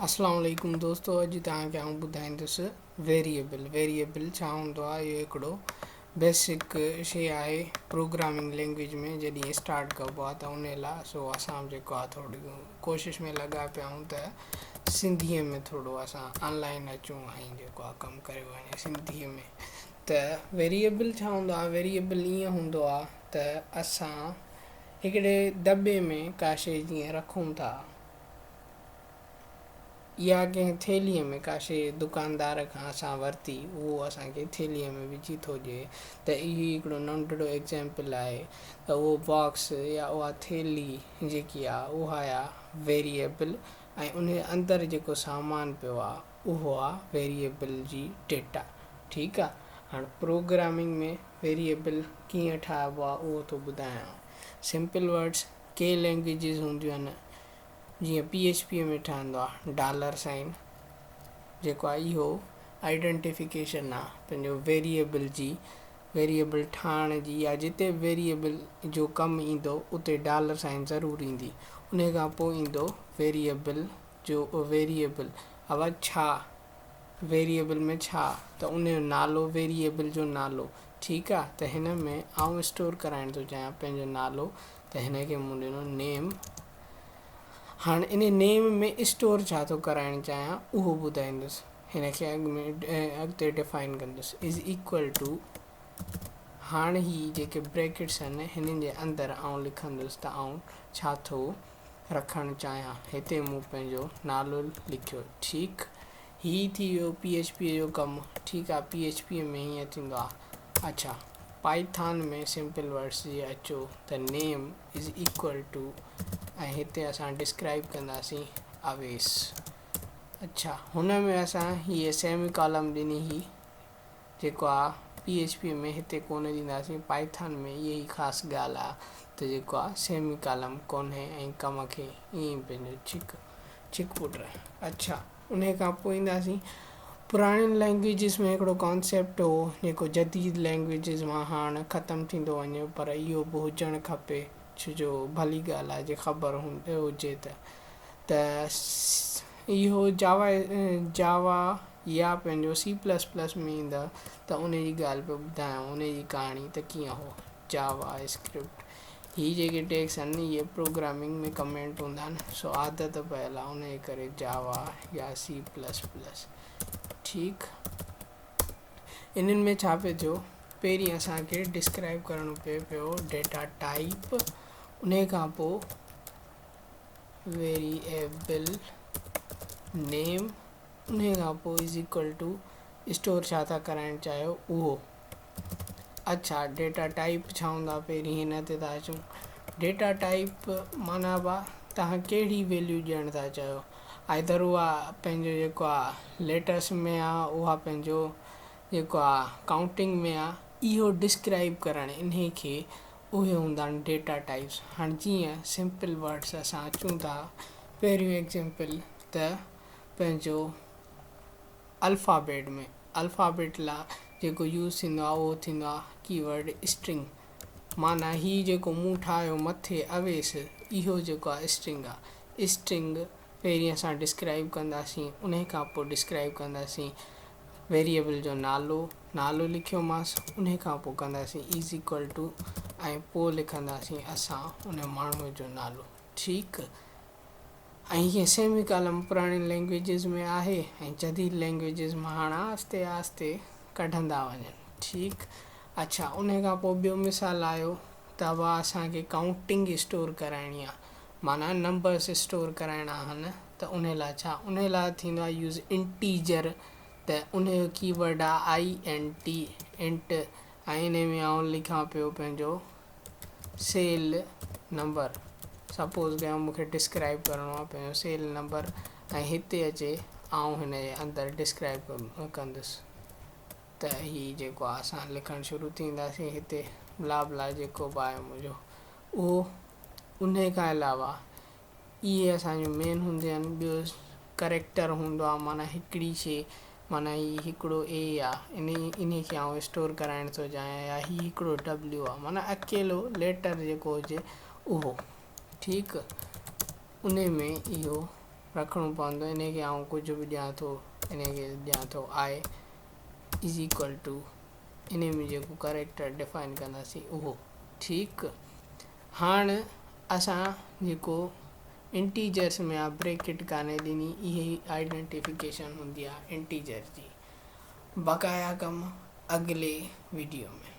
अस्सलाम वालेकुम दोस्तों, अॼु तव्हांखे आउं ॿुधाईंदुसि वेरिएबल छा हूंदो आहे। इहो हिकिड़ो बेसिक शइ आहे प्रोग्रामिंग लैंग्वेज में। जॾहिं स्टार्ट कबो आहे त उन लाइ असां जेको आहे थोरी कोशिशि में लॻा पिया आहियूं त सिंधीअ में थोरो असां ऑनलाइन अचूं ऐं जेको आहे कमु करे वञे सिंधीअ में। त वेरिएबल छा हूंदो आहे? वेरिएबल ईअं हूंदो आहे त असां हिकिड़े दॿे में का शइ जीअं रखूं था या कंहिं थेलीअ में का शइ दुकानदार खां असां वरिती, उहो असांखे थेलीअ में विझी थो ॾिए। त इहो हिकिड़ो नंढिड़ो एग्ज़ाम्पल आहे त उहो बॉक्स या उहा थेली जेकी आहे उहा आहे वेरिएबल, ऐं उन जे अंदरि जेको सामान पियो आहे उहो आहे वेरिएबल जी डेटा। ठीकु आहे। हाणे प्रोग्रामिंग में वेरिएबल कीअं ठाहिबो आहे उहो थो ॿुधायां। सिंपल वर्ड्स के लैंग्वेजिस हूंदियूं आहिनि, जीअं PHP में ठहंदो आहे $, जेको आहे इहो आइडेंटिफिकेशन आहे पंहिंजो वेरिएबल जी, वेरिएबल ठाहिण जी, या जिते वेरिएबल जो कमु ईंदो उते $, ज़रूरु ईंदी। उन खां पोइ ईंदो वेरिएबल जो वेरिएबल अब छा, वेरिएबल में छा, त उन जो नालो, वेरिएबल जो नालो। ठीकु आहे। त हिन में आउं स्टोर कराइण थो चाहियां पंहिंजो नालो, त हिन खे मूं ॾिनो नेम। हाणे इन नेम में स्टोर छा थो कराइणु चाहियां उहो ॿुधाईंदुसि। हिन खे अॻिते डिफाइन कंदुसि इज़ इक्वल टू, हाणे ही जेके ब्रैकेट्स आहिनि हिननि जे अंदरि आउं लिखंदुसि त आउं छा थो रखणु चाहियां। हिते मूं पंहिंजो नालो लिखियो। ठीकु, ही थी वियो PHP जो कमु। ठीकु आहे। PHP में हीअं थींदो आहे। अच्छा, पाइथन में सिंपल वर्ड्स जी अचो त नेम इज़ इक्वल टू, ऐं हिते असां डिस्क्राइब कंदासीं अवेस। अच्छा, हुन में असां हीअ सेमी कॉलम ॾिनी ही, जेको आहे PHP में हिते कोन ॾींदासीं, पाइथन में इहा ई ख़ासि ॻाल्हि आहे त जेको आहे सेमी कॉलम कोन्हे ऐं कम खे ईअं पंहिंजो चिक पुट। अच्छा, उन खां पोइ ईंदासीं पुराणियुनि लैंग्वेजिस में हिकिड़ो कॉन्सेप्ट हो जेको जदीद लैंग्वेजिस मां हाणे ख़तमु थींदो वञे, पर इहो बि हुजणु खपे, छो जो भली ॻाल्हि आहे जे ख़बर हुजे त इहो जावा या पंहिंजो C++ में ईंदा त उन जी ॻाल्हि पियो ॿुधायां, उन जी कहाणी त कीअं हो जावा स्क्रिप्ट। ही जेके टैग्स आहिनि इहे प्रोग्रामिंग में कमेंट हूंदा आहिनि, सो आदत पयल आहे उन जे करे जावा या C++। ठीकु, इन्हनि में छा पियो थियो, पहिरीं असांखे डिस्क्राइब करणो पियो डेटा टाइप, उन खां पोइ वेरिएबल नेम, उन खां पोइ इज़ इक्वल टू स्टोर छा था कराइणु चाहियो उहो। अच्छा, डेटा टाइप छा हूंदा पहिरीं हिन ते था अचूं। डेटा टाइप माना तव्हां कहिड़ी वैल्यू ॾियणु था चाहियो। आइदर उहा पंहिंजो जेको आहे लेटर्स में आहे, उहा पंहिंजो जेको आहे काउंटिंग में आहे, इहो डिस्क्राइब करणु इन खे उहे हूंदा आहिनि डेटा टाइप्स। हाणे जीअं सिंपल वर्ड्स असां अचूं था, पहिरियों एग्ज़ाम्पल त पंहिंजो अल्फ़ाबेट में, अल्फ़ाबेट लाइ जेको यूज़ थींदो आहे उहो थींदो आहे कीवर्ड स्ट्रिंग। माना ही जेको मूं ठाहियो मथे अवेस, इहो जेको आहे स्ट्रिंग आहे। स्ट्रिंग पहिरीं असां डिस्क्राइब कंदासीं, उन खां पोइ डिस्क्राइब कंदासीं वेरिएबल जो नालो लिखियोमांसि, उन खां पोइ कंदासीं इज़ इक्वल टू, ऐं पोइ लिखंदासीं असां उन माण्हूअ जो नालो। ठीकु, ऐं हीअं सेमी कॉलम पुराणी लैंग्वेजिस में आहे ऐं जदीद लैंग्वेजिस मां हाणे आस्ते आस्ते कढंदा वञनि। ठीकु, अच्छा, उन खां पोइ ॿियो मिसाल आयो त असांखे काउंटिंग स्टोर कराइणी आहे, माना नंबर्स स्टोर कराइणा आहिनि। त उन लाइ छा, उन लाइ थींदो आहे यूज़ इंटीजर। त उन जो कीवर्ड आहे INT, इंट, ऐं इन में आउं लिखां पियो पंहिंजो सेल नंबर। सपोज़ कयूं मूंखे डिस्क्राइब करिणो आहे पंहिंजो सेल नंबर, ऐं हिते अचे आउं हिन जे अंदरि डिस्क्राइब कंदुसि त हीअ जेको आहे असां लिखणु शुरू थींदासीं हिते ब्ला जेको बि आहे मुंहिंजो उहो। उन खां अलावा इहे असांजो मेन हूंदा आहिनि। ॿियो करेक्टर हूंदो आहे, माना हिकिड़ी शइ, माना ही हिकिड़ो A आहे, इन खे आउं स्टोर कराइण थो चाहियां, या ही हिकिड़ो W आहे, माना अकेलो लेटर जेको हुजे उहो। ठीकु, उन में इहो रखिणो पवंदो। इन खे आउं कुझु बि ॾियां थो, इन खे ॾियां थो आई इज़ इक्वल टू, इन में जेको करेक्टर डिफाइन कंदासीं उहो। ठीकु, हाणे असां जेको इंटीजर्स में आहे ब्रेकेट कान्हे ॾिनी, इहे आइडेंटिफिकेशन हूंदी आहे इंटीजर जी। बक़ाया कमु अॻिले वीडियो में।